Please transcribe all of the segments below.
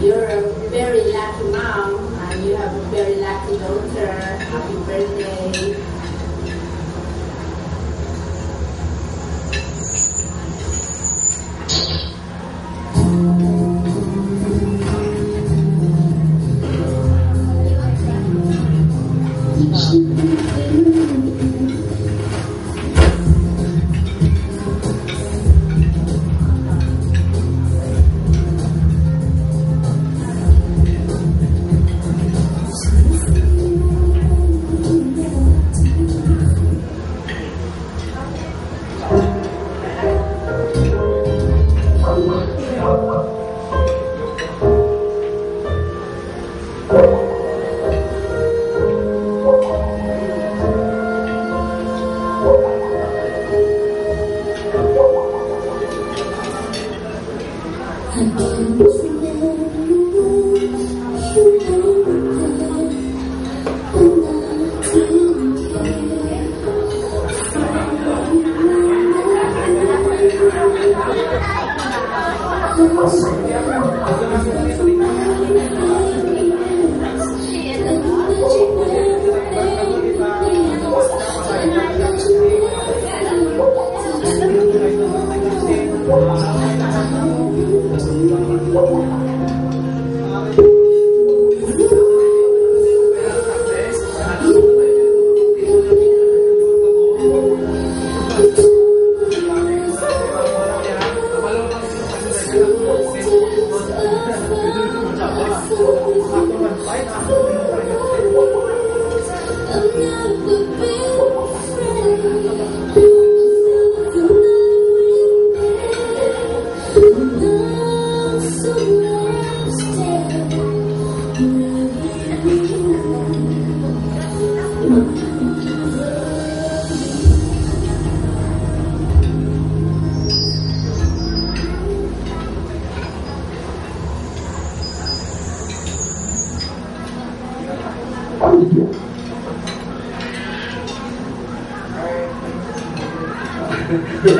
You're a very lucky mom, and you have a very lucky daughter. Happy birthday.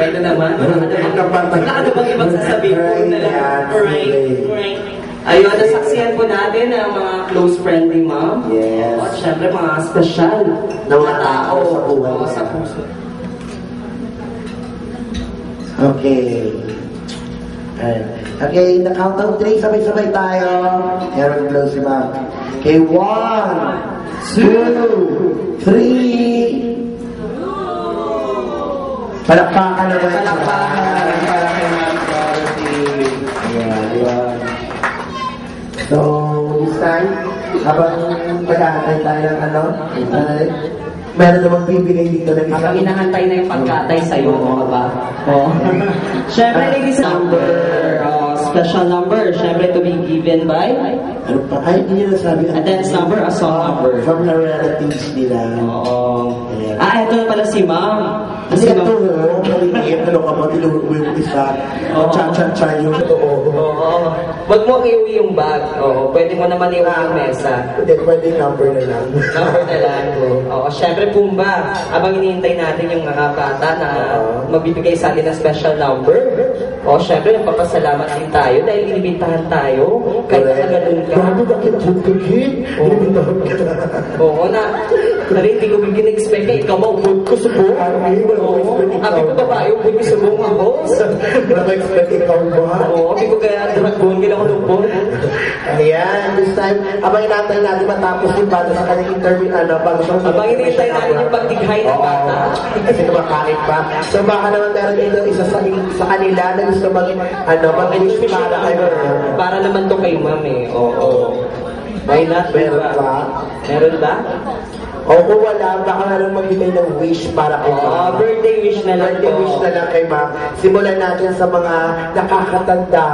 Ito naman, wala ka bang ibang sasabihin po na lang? Alright. Ayun, nasaksihan po natin ang mga close friend ni Ma'am. Yes. At syempre mga special na mga tao sa buhay. Sa puso. Okay. Okay, in the countdown 3, sabay-sabay tayo. Aaron, close si Ma'am. Okay, 1, 2, 3. Palakpakan naman. Palakpakan para kay Ma'am Dorothy. Ayan. So, this time, habang pag-aantay tayo ng meron namang bibigay dito na isa. Habang inahantay na yung pagkatay sa'yo, mga ba? Siyempre, ladies number, special number, siyempre to be given by? Ano pa? Ay, hindi nyo nasabi. And then number, a song number. From the relatives nila. Oo. Ito pala si Ma'am. Kasi ito, maliit, ano ka ba, tinuro mo yung isa. Cha-cha-cha yung ito. Oo. Wag mo iuwi yung bag. Oo. Pwede mo naman iuwi yung mesa. Hindi, pwede number na lang. Number na lang. Oo. Siyempre, Pumba, abang hinihintay natin yung mga bata na magbibigay sa atin ng special number. O, siyempre, nagpapasalamat din tayo dahil inibitahan tayo. Kahit nakaganon ka. Grabe, bakit yung kagin? Inibitahan ka na. Oo, Pero hindi ko expect na ikaw maubod ko sa buong. Abi, wala ko expect ikaw. Abi ko babae, ubod ko sa buong ako. Wala ko expect ikaw ba? Oo, abi ko kaya dragon, gila ko lupon. Ayan, this time, abang inatay natin matapos yung bata sa kanyang interview, bago siyang Abang inintay natin yung pagtighay ng bata. Kasi kumakain pa. So baka naman meron dito isa sa kanila na gusto mag-wish para kayo. Para naman to kay ma'am eh. Oo. Why not? Meron ba? Meron ba? O kung wala, baka meron magbigay ng wish para kay ma'am. Birthday wish na lang Birthday wish na lang kay ma'am. Simulan natin sa mga nakakatanda.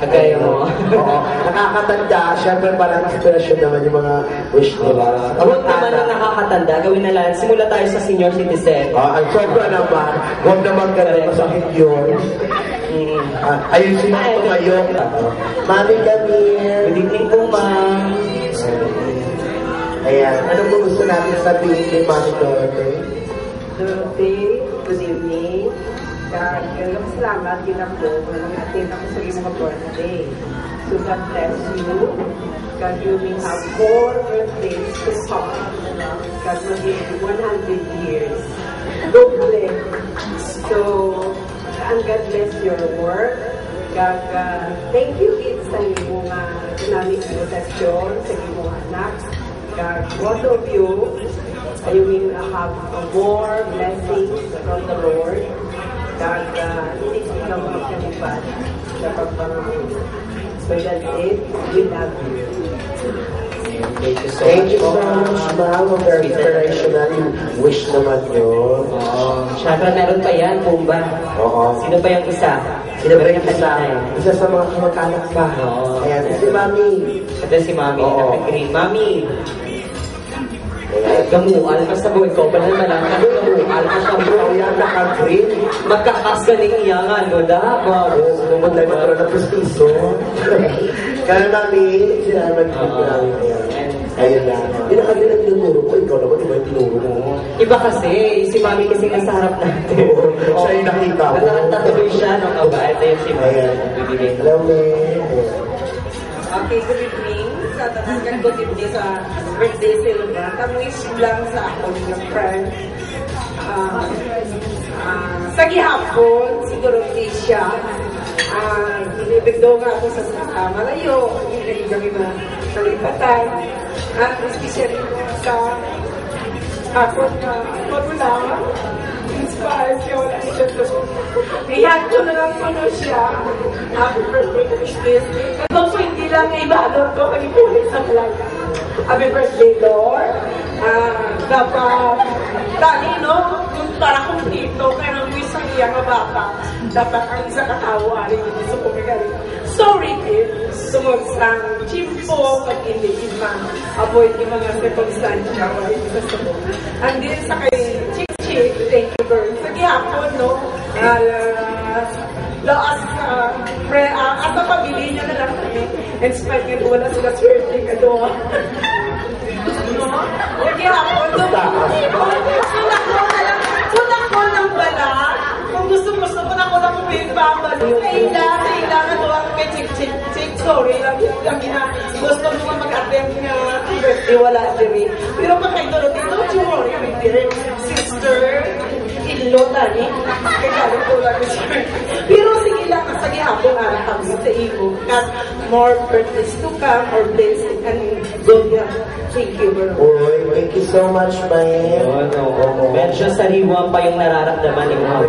Kagaya mo. Oo. Nakakatanda. Siyempre parang inspirasyon naman yung mga wish nila. Huwag naman ang nakakatanda. Gawin na lang. Simula tayo sa senior citizen. Ang sobra naman. Huwag naman ganun. Masakit yun. Ayun si Ma'am tumayo. Mami Damir. Good evening po, ma'am. Ayan. Ano po gusto natin sabihin kay Mami Dorothy? Dorothy, good evening. Kailang salamat din ako nang attend ako sa iyong mga birthday. So God bless you. God, you may have 4 birthdays to come. God will give you 100 years. Doble. So, and God bless your work. God, thank you kids sa iyong dynamic meditation, sa iyong anak. God, both of you, you will have more blessings from the Lord. God, hindi ka magkalipat sa pagpangalan. So that's it. We love you. Thank you so Thank you so much, much, Ma'am. Very inspirational yung wish naman yun. Siyempre, meron pa yan, Pumba. Oo. Sino ba yung isa? Sino ba yung isa? Isa sa mga kamag-anak pa. Oo. Ayan, si Mami. Ito si Mami, Oo. naka-green. Mami, Ayan. gamual ka sa buhay ko. Pala naman lang, gamual ka sa Ikaw buhay. yan, naka-green. Magkakas ka ng iyangan, no? Dapat. Sumunod tayo magkaroon ng pustiso. Kaya Mami, sila nag-green Oo. namin. Ayan. Ayun lang. Yung naka-green ang tinuturo ko. Ikaw naman, iba yung tinuro mo. Iba kasi, si Mami kasi nasa harap natin. Oo. Siya yung nakita ko. Nakatatuloy siya, no? Aba, ito yung si Mami. Ayan. Bibigay na. Alam mo, Okay, good evening. Sa tatanggang good evening sa birthday celebrant. Ang wish lang sa ako ng friend. Sa gihapon, siguro siya. Inibigdo nga ako sa malayo. Hindi kami malipatan. At especially sa ako na wala. Inspired siya. Wala siya to. Iyan ko na lang puno siya. Happy birthday to this. Kung po hindi lang ibalot ko, kami pulis sa vlog. Happy birthday, Lord. Dapat, dali, no? Yung para kumplito, kaya nang wish ang iya nga bata. Dapat ang isa katawa, rin yung gusto ko magaling. Sorry, kid. Sumog sang chimpo, at hindi man. Avoid yung mga circumstansya, wala yung gusto ko. And din sa kay Chick, thank you very much. Sa gihapon, no? Laas asa pabili niya na lang kami. In spite yun, wala sila swerte ka doon. No? Kaya ako, punang ko ng bala. Kung gusto mo lang pababa. Kailangan ko ang may chick. Sorry lang kami na gusto mo mag-attend nga birthday, wala diri. Pero pag kayo doon, don't you worry, may diri. Sister, ilo tani. Kaya ko lang siya. Pero sige lang, sa gihapon kami sa imo. Got more birthdays to come or blessing and good. Thank you very much. Boy, thank you so much, man. Medyo sariwa pa yung nararamdaman ni Ma'am.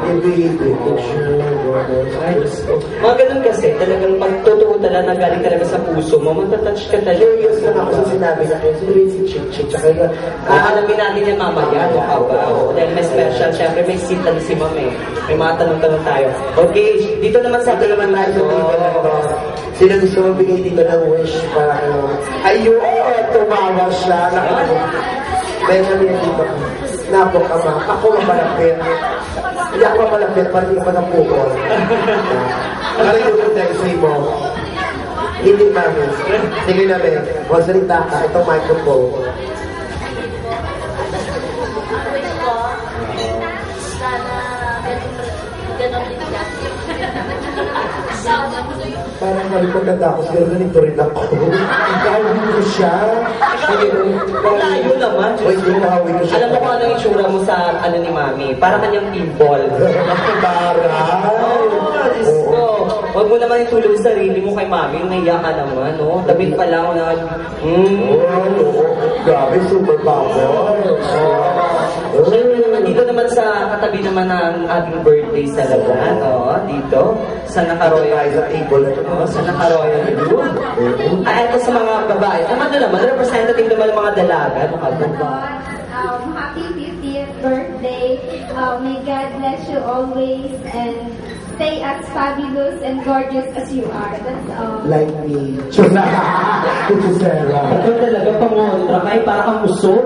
Ay, Diyos ko. Mga ganun kasi, talagang pagtotoo talaga, nagaling talaga sa puso mo, matatouch ka talaga. Curious lang ako sa sinabi na kayo. Sino rin si Chick? Tsaka yun. Alamin natin yan mamaya, no? Dahil may special, syempre may seat lang si Ma'am eh. May mga tanong-tanong tayo. Okay, dito naman sa Ito naman tayo sa dito na ito. Sino gusto magbigay dito ng wish para kayo? Ayun, tumawa siya. Benjamin dito. Napokama. Ako mamalapit. Hindi ako mamalapit. Parang hindi ako napukol. Ano yung dahil mo? Hindi namin. Sige na rin. Magsalita ka. Itong microphone. Sana ganun din siya. Parang sabi ko natakot pero ganito rin ako. Ikawin ko siya. Malayo naman. Uy, ikawin ko siya. Alam mo kung ano yung itsura mo sa ano ni Mami? Para kanyang pimple. Diyos ko. Huwag mo naman itulog sa sarili mo kay Mami. Naiyak ka naman, no? Tabit pa lang na... Grabe, super power. Siyempre naman, dito naman sa katabi naman ng ating birthday sa laban, no? Dito, sa Nakaroyal. Sa table. Sa Nakaroyal. Ay, ito sa mga babae. Naman doon naman, representative naman ng mga dalaga. Happy 50th birthday. May God bless you always and stay as fabulous and gorgeous as you are. That's all. Like me. Chusera. Ito talaga pangontra kay para kang usok.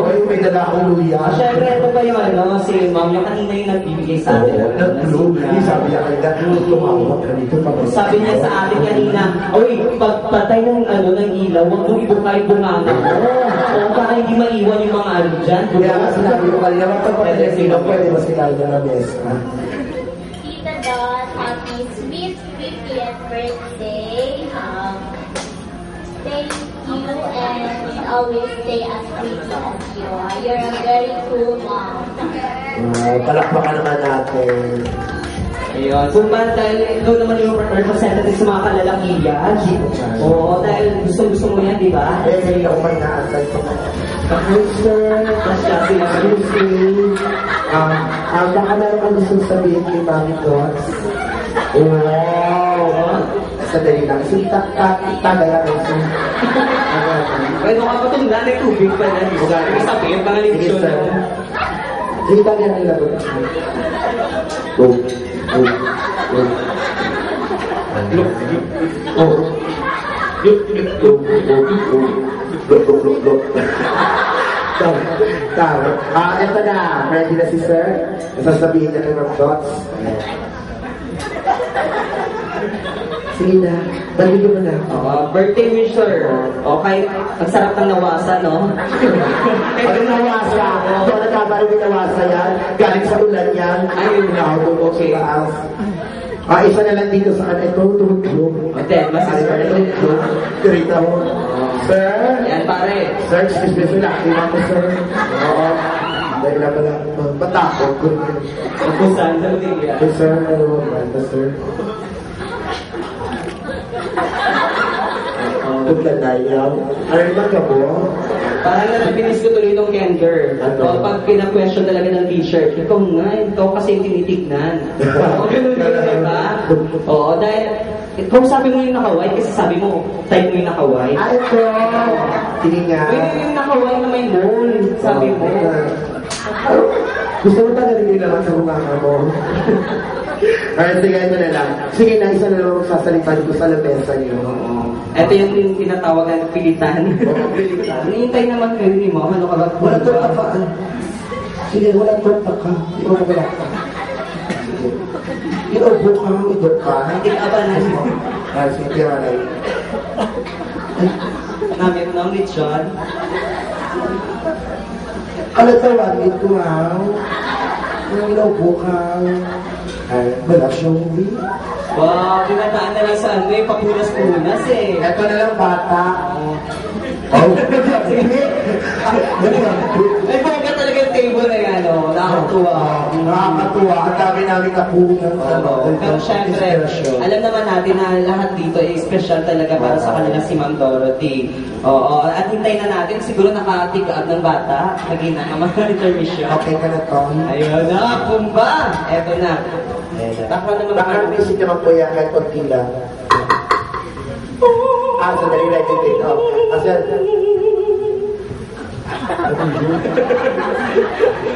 Ay, may dala akong luya. Siyempre, ito pa yung ano, si Ma'am, yung kanina yung nagbibigay sa atin. Nag-blue. Sabi niya kanina, tumawag ka dito. Sabi niya sa atin kanina, uy, pagpatay ng ano ng ilaw, huwag mong ibukay-bunganga mo. O para hindi maiwan yung mga ano dyan. Kaya nga sinabi ko kanina, magpapatay sino, pwede ba sila na mesa? Tita Dot, happy sweet 50th birthday. Thank you and always stay as pretty as you are. You're a very cool mom. Palakpakan naman natin. Ayun. Kung ba dahil ikaw naman yung representative sa mga kalalakihan. Oo, dahil gusto mo yan, di ba? Eh, hindi ako may naasay ko. Ka-Christian, baka meron kang gusto sabihin kay Mami Dots. Wow! Sadali lang. Tagay lang. Pwede ka pa itong nanay tubig pa na. Ibig sabihin, mga leksyon na. Sige, tagay lang nila. Ito na. Ready na si Sir? Sasabihin niya kay Ma'am Dots. Sige na. Balik mo na. Birthday wisher. Okay. Ang sarap ng nawasa, no? Pag nawasa, kung nagkabarin yung nawasa yan, galing sa ulan yan, ayun na ako. Okay. Isa na lang dito sa kanito, tulog. Then, mas Kirita mo. Sir? Yan, pare. Sir, excuse me, sir. Nakima ko, sir. Oo. Dahil na pala, matakot ko. Kung saan sa Matilya. Sir, ano mo, sir? Pagkanayaw. Ano ba ka mo? Parang napipinis ko tuloy itong Kender. Pag pina-question talaga ng t-shirt, ikaw kasi yung tinitignan. O, ganun din, diba? Oo, dahil, kung sabi mo yung nakaway, kasi sabi mo, type mo yung nakaway. Ito! Sige nga. Pwede yung nakaway na may mole, sabi mo. Gusto mo talaga rin naman sa mga mo? Alright, sige, ito na lang. Sige na, isa na lang sasalitan ko sa lamesa niyo. Ito yung tinatawag na pilitan. Hinihintay naman kayo ni Mama. Ano ka ba? Wala torta ka. Sige, wala torta ka. Ikaw na wala ka. Inubo ka, ito ka. Hindi ka ba na mo? Sige, tira na. Namin ng lechon. Kalatawagin ko ha. Inubo ka. Wala siyang movie. Wow, tinataan na lang sa ano eh, papunas-punas eh. Ito na lang bata. Oh, sige. Ay, bongga talaga yung table na yan, no? Nakakatuwa. Nakakatuwa. Ang dami namin nakunan sa Pero syempre, alam naman natin na lahat dito ay special talaga para sa kanila si Ma'am Dorothy. Oo, at hintayin na natin, siguro naka-take up ng bata. Nagina naman na intermission. Okay ka na, Tom? Ayun na, pumba! Eto na. Baka naman Baka-visit naman po yan kahit konti lang. Sandali na yung take off.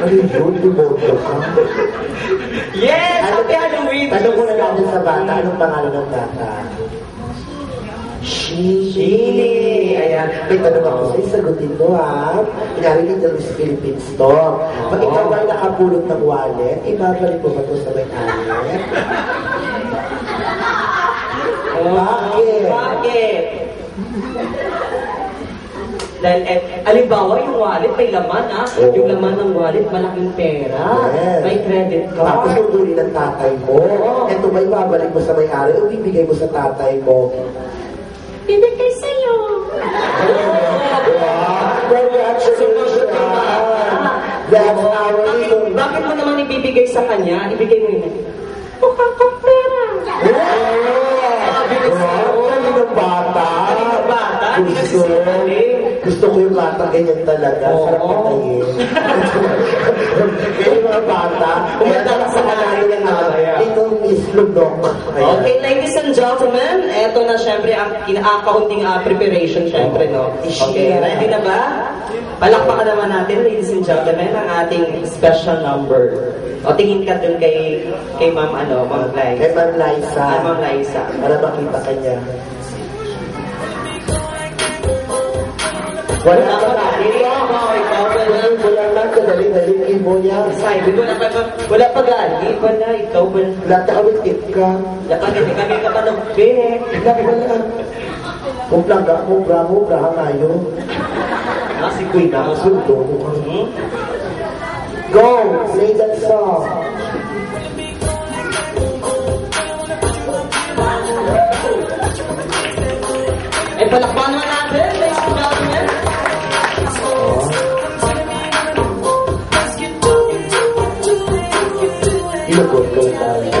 Ano yun? Dumoto ka? Yes! Happy Halloween! Tanong ko na natin sa bata. Anong pangalan ng bata? Shini. Ayan. May tanong ako sa'yo. Sagutin mo, ha? Kunyari dito sa Philippines to. Pag ikaw ay nakapulot ng wallet, ibabalik mo ba ito sa may-ari? Bakit? Bakit? Dahil, alimbawa, yung wallet may laman, ha? Oo. Yung laman ng wallet, malaking pera. Yes. May credit Tapos card. tutulin ng tatay mo. Ito ba ibabalik mo sa may-ari o bibigay mo sa tatay mo? Bibigay sa'yo. Congratulations! That's our little... Bakit mo naman ibibigay sa kanya? Ibigay mo yun. Mukha kang pera. Galing ng bata. Gusto ko yung bata ganyan talaga. Sarap patayin. Kaya yung mga bata, umadalas sa kanayo ng itong isludok. Okay, ladies and gentlemen, eto na syempre ang kaunting preparation syempre, no? Okay, ready na ba? Palakpakan naman natin, ladies and gentlemen, ang ating special number. O, tingin ka dun kay Ma'am, Ma'am Liza. Kay Ma'am Liza. Ma'am Liza. Para makita ka niya. Wala ka na. Wala na. Kadali-dali mo niya. Sabi, wala pa gali. Wala, ikaw ba? Lahat ka kawit ka. Kami ka pa ng bere. Wala. Mubra kayo. Si Queen na. Sundo. Go! Play that song. Palakpakan naman natin, ladies and gentlemen. Ilagod ko tayo.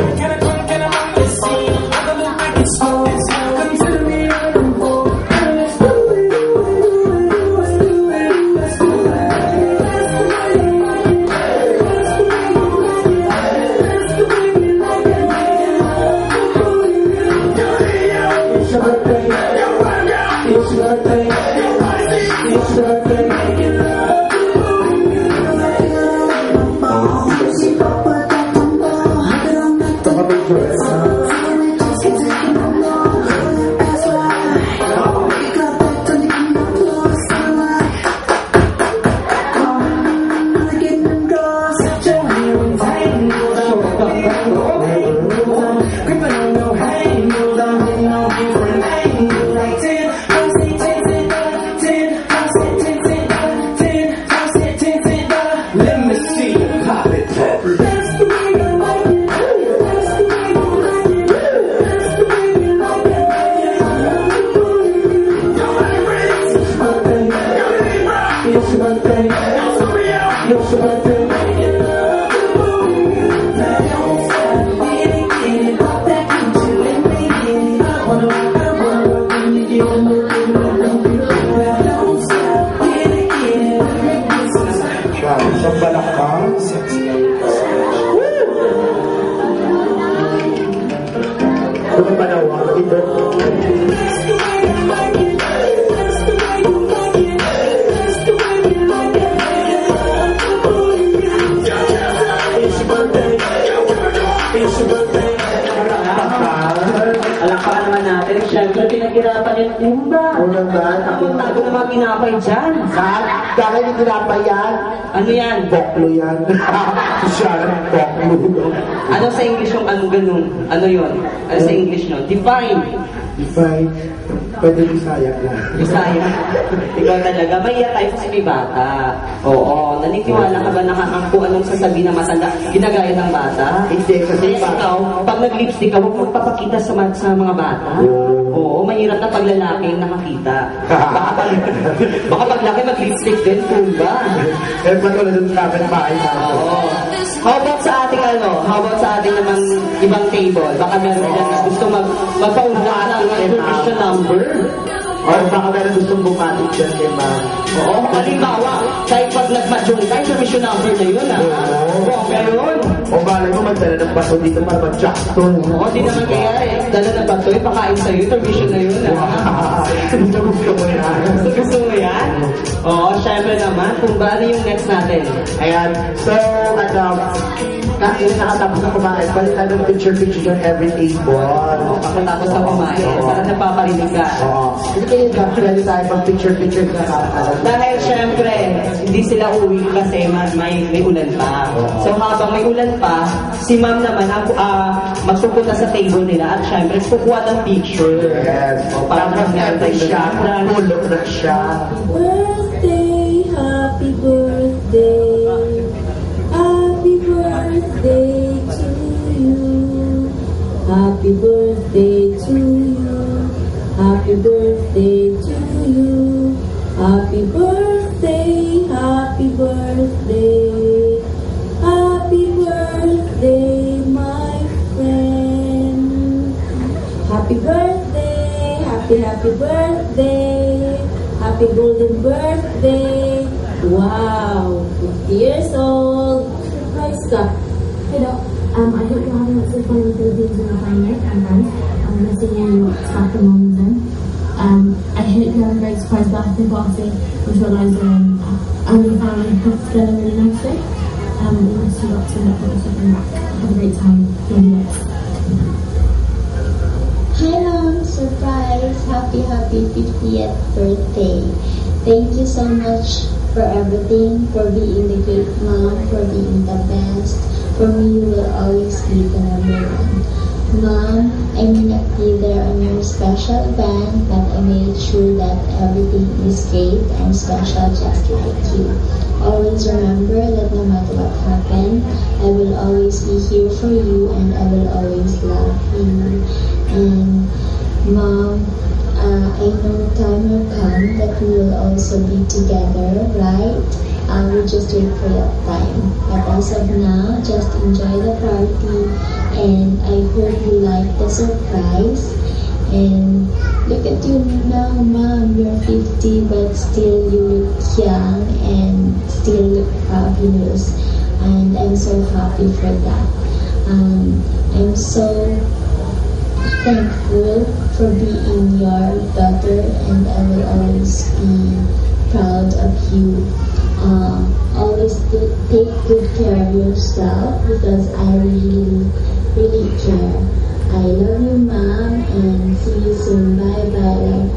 Alakpakan naman natin. Siyempre, pinaghirapan yung timba. Unang daan. Ako ang tago na mga ginapay dyan. Dahil hindi tinapay yan. Ano yan? Boklo yan. Siya, boklo. Ano sa English yung anong ganun? Ano yun? Ano sa English nun? Define. Define. Pwede Bisaya lang. Bisaya. Ikaw talaga. May tayo kasi may bata. Oo. Naniniwala ka ba na kung anong sasabihin ng matanda, ginagaya ng bata? Hindi, kasi ikaw, pag nag-lipstick ka, huwag mong papakita sa mga bata. Oo, mahirap na pag lalaki nakakita. Baka pag laki mag-lipstick din, cool ba? Eh, ba't wala dun sa akin bahay na? Oo. How about sa ating naman ibang table? Baka meron dyan na gusto magpaunlaan ng information number. Or baka meron gustong bumati dyan kay ma'am. Oo, halimbawa, kahit pag nag-majong ka, information number na yun, ha? Oo, meron. O balay mo, magdala ng baso dito para mag-jackson. Oo, di naman kaya eh. Dala na ba ito? Pakain sa'yo, information na yun, ha? Gusto mo yan. Gusto mo yan? Oo, syempre naman. Kung ba, ano yung next natin? Ayan. So, nakatapos na kumain. Balik tayo ng picture-picture on every table. Oo, pagkatapos na kumain. Parang napaparinig ka. Oo. Hindi kayo pwede tayo pang picture-picture na kakatalag. Dahil syempre, hindi sila uwi kasi may ulan pa. So habang may ulan pa, si ma'am naman, magpupunta pupunta sa table nila at syempre kukuha ng picture. Yes. O, parang Tapos eto siya, tulog na siya. Birthday, happy birthday. Happy birthday to you. Happy birthday to you. Happy birthday to you. Happy birthday, happy birthday. Happy birthday, my friend. Happy birthday, happy birthday. Happy golden birthday. Wow, 50 years old. Nice stuff. Hello. I hope you're having lots of fun in the Philippines with your family and friends. I'm missing you back in London. I hope you're having a great surprise birthday party, which realised and your family put together really nicely. We miss you lots and lots of back. Have a great time. Love you. Hi Mom, surprise! Happy 50th birthday. Thank you so much for everything, for being the great mom, for being the best. For me, you will always be the number one. Mom, I may not be there on your special event, but I made sure that everything is great and special just like you. Always remember that no matter what happens, I will always be here for you and I will always love you. And Mom, I know time will come that we will also be together, right? I will just wait for that time. But as of now, just enjoy the party and I hope you like the surprise. And look at you now, Mom, you're 50 but still you look young and still look fabulous. And I'm so happy for that. I'm so thankful for being your daughter and I will always be proud of you. Always take good care of yourself because I really care. I love you, Mom, and see you soon. Bye-bye.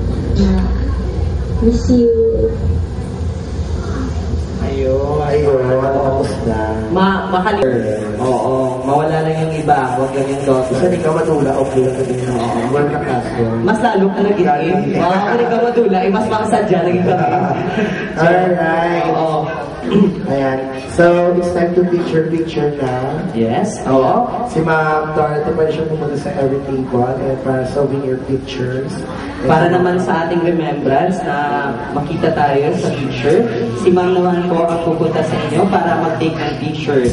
Miss you. Tapos na. Oo, mawala lang yung iba. Huwag lang yung daughter. Kasi di ka matula, okay lang din. Huwag ka kaso. Mas lalo ka nag-iim. Kung hindi ka madula, mas makasadya naging kami. Alright. Oo. Ayan. So, it's time to picture na. Yes. Oo. Si Ma'am Dorothy pa siya pumunta sa every table and para souvenir pictures. Para naman sa ating remembrance na makita tayo sa picture, si Ma'am naman po ang pupunta sa inyo para mag-take ng picture.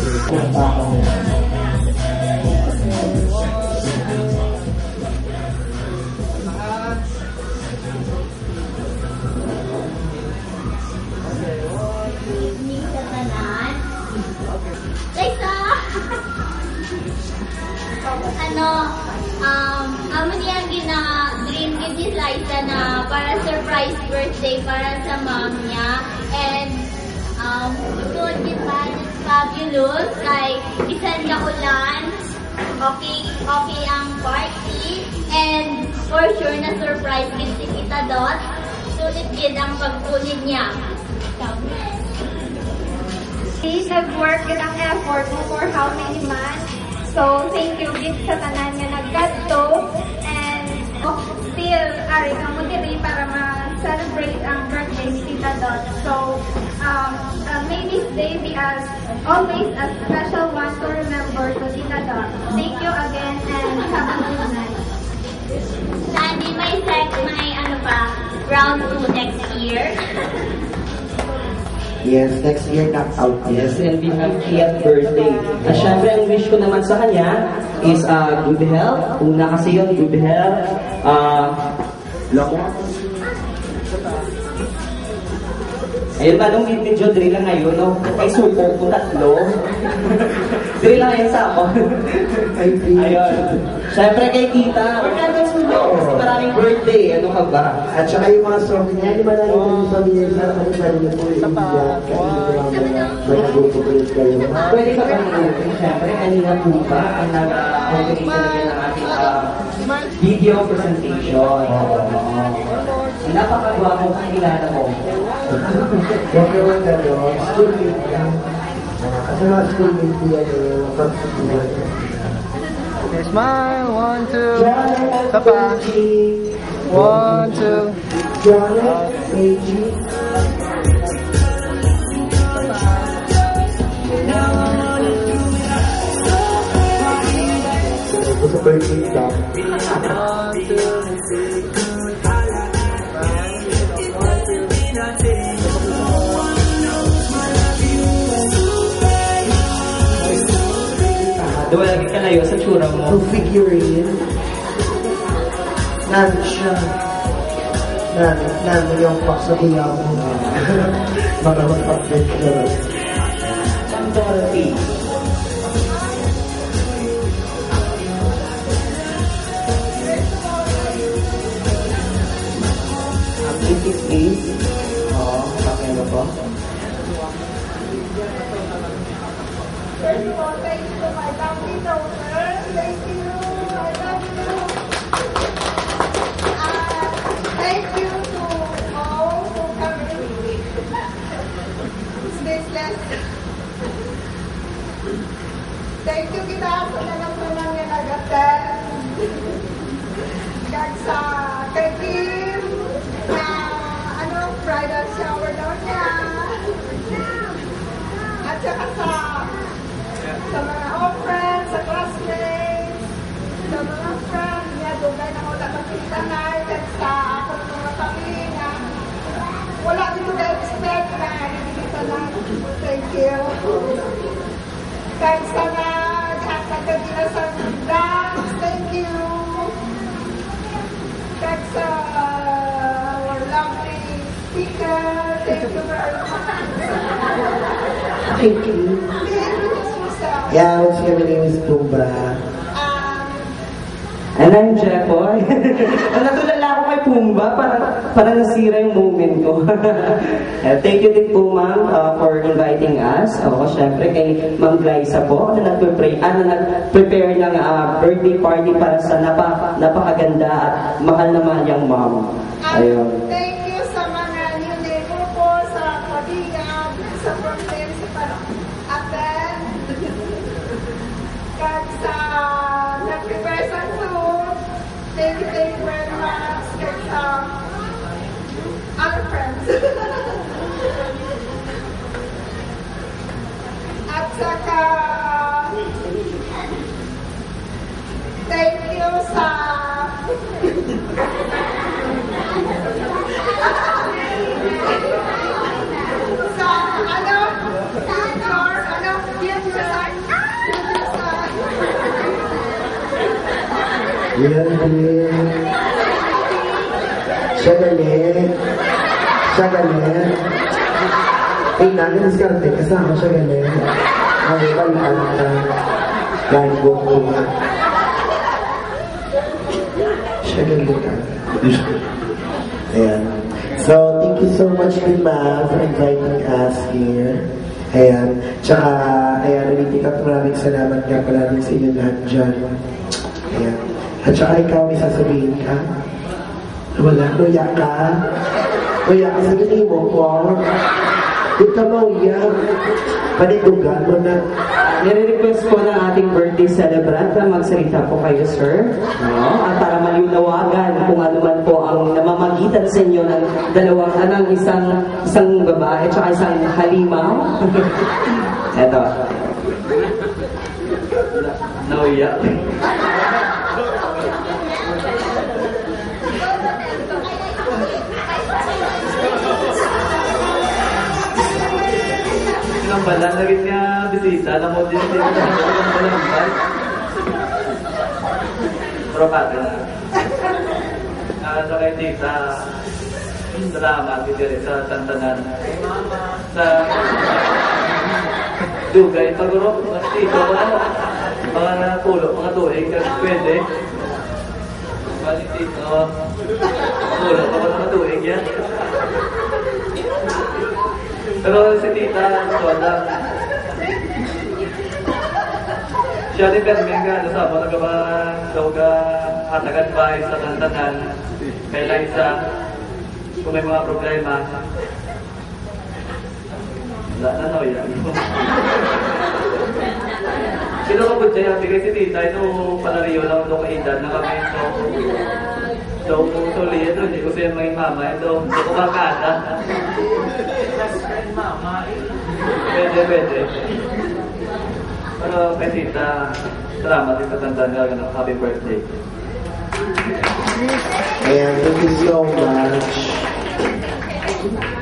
Amo niyang dream ni Liza na para surprise birthday para sa mom niya. And good, diba? Fabulous. Like, isang kaulan. Okay ang party. And for sure na surprise din si Tita Dot. Sulit din ang pagpunid niya. He nag-work with ang effort mo for how many months. So, thank you gift sa tanan nga nagkadto. And still, ari ka mo diri para ma-celebrate ang birthday ni Tita Dot. So, may this day be always a special one to remember to Tita Dot. Thank you again and have a good night. Sandy, may round 2 next year. Yes, next year knock-out. Yes, and 50th birthday. At syempre, ang wish ko naman sa kanya is good health. Una kasi yun, good health. Ayun ba, nung video drill lang ngayon, no? Kay supo ko 3. Drill lang ngayon sa ako. Ayun. Syempre kay Tita, huwag natin sulo. Kasi maraming birthday. Ano ka ba? At saka yung mga souvenir, di ba na yung souvenir sa kanila po yung nag-google kayo. Pwede ka ba nag-open? Syempre, kanina po ba ang nag-opening talaga ng ating video presentation. Napakagwapo kang kilala mo. Huwag naman gano'n. Schoolmate lang. Kasi mga schoolmate yan yung pag-subuhan. Okay, smile. 1, 2. Isa pa. 1, 2. Gusto ko yung kita. 1, 2, 3. Lagi ka layo sa tsura mo. To figurine. Nano siya. Nano yung pak sa kuya mo. Baka mag-picture. Dorothy. Please. Oo, pakay mo po. First of all, thank you to my family donor. Thank you. I love you. Thank you to all who come in. Spaceless. Thank you kita sa nalaman niya nag-attend. Kag sa kay Kim na bridal shower daw niya. At saka sa mga old friends, sa classmates, sa mga friends niya, dugay na wala makita na, at sa akong mga pamilya. Wala dito na-expect na nakikita na. Thank you. Thanks sa nagkakagad nila sa dance. Thank you. Thanks sa our lovely speaker. Thank you very much. Thank you. Yeah, what's your name is Tumba. And I'm Jeffoy. Natulala ako kay Pumba, para nasira yung moment ko. Thank you din po, ma'am, for inviting us. Ako, syempre, kay Ma'am Glyza po, na nag-prepare ng birthday party para sa napakaganda at mahal na mahal yung ma'am. Ayun. Thank you sa mga new neighbor po, sa Padigan, sa Brooklyn, sa Aten, kag sa nag-prepare sa food. Thank you very much. Kag sa other friends. At saka thank you sa Yan din. Siya galit. Eh, nag-diskarte. Kasama siya galit. Ay, palitan ka. Line book ko. Siya galit. Ayan. So, thank you so much, Lima, for inviting us here. Ayan. Tsaka, ayan, maraming salamat nga pala rin sa inyo lahat dyan. Ayan. At saka ikaw, may sasabihin ka? Wala, luya ka? Luya ka, sabihin mo po. Huwag ka mauyak. Panitugan mo na. Nire-request po ng ating birthday celebrant na magsalita po kayo, sir. No? At para maliwanawagan kung ano man po ang namamagitan sa inyo ng isang babae at saka isang halimaw. Eto. Nauya. Ang bala na rin nga bisita, alam mo din ang balambal. Pero pati na. Sa kay tita, salamat dito rin sa tantanan. Sa dugay, pagurok, mas tito ko na. Mga pulo, mga tuig, kasi pwede. Balik tito, pulo, mga tuig yan. Pero si tita, soda. Siya din Carmen nga, nasama na ba daw ka hatagan bahay sa tantanan. Kay Liza, kung may mga problema. Wala na, no, yan. Sino ka po dyan? Bigay si tita, ito palariyo lang ito kaedad na kami ito. So, tuloy ito, hindi ko siya maging mama ito. Hindi ko makada. Best friend mama. Pwede. Pero kay tita, salamat yung katandaan ka ng happy birthday. Ayan, thank you so much.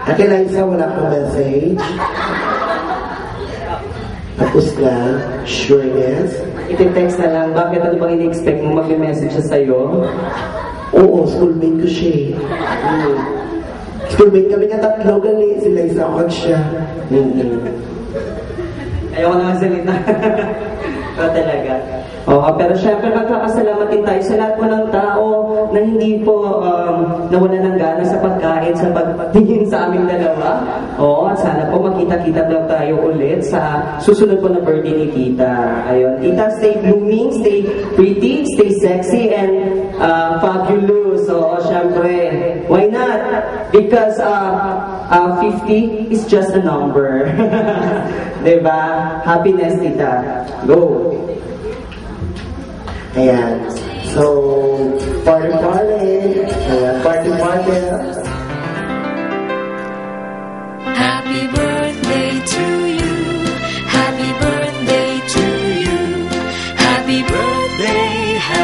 Ate Liza, wala kang message? Tapos na, sureness. Iti-text na lang, bakit ano bang ini-expect mo mag-message siya sa'yo? Oo, schoolmate ko siya eh. Schoolmate kami nga tatlo, gali. Si Liza ako at siya. Ayoko naman salita. Pero talaga. Oo, pero syempre magkakasalamat din tayo sa lahat po ng tao na hindi po nawala ng gana sa pagkain, sa pagtingin sa aming dalawa. Oo, at sana po makita-kita daw tayo ulit sa susunod po na birthday ni Tita. Ayun. Tita, stay blooming, stay pretty, stay sexy, and fabulous. Oo, syempre. Why not? Because 50 is just a number. Diba? Happiness, Tita. Go! Ayan. So, party. Ayan.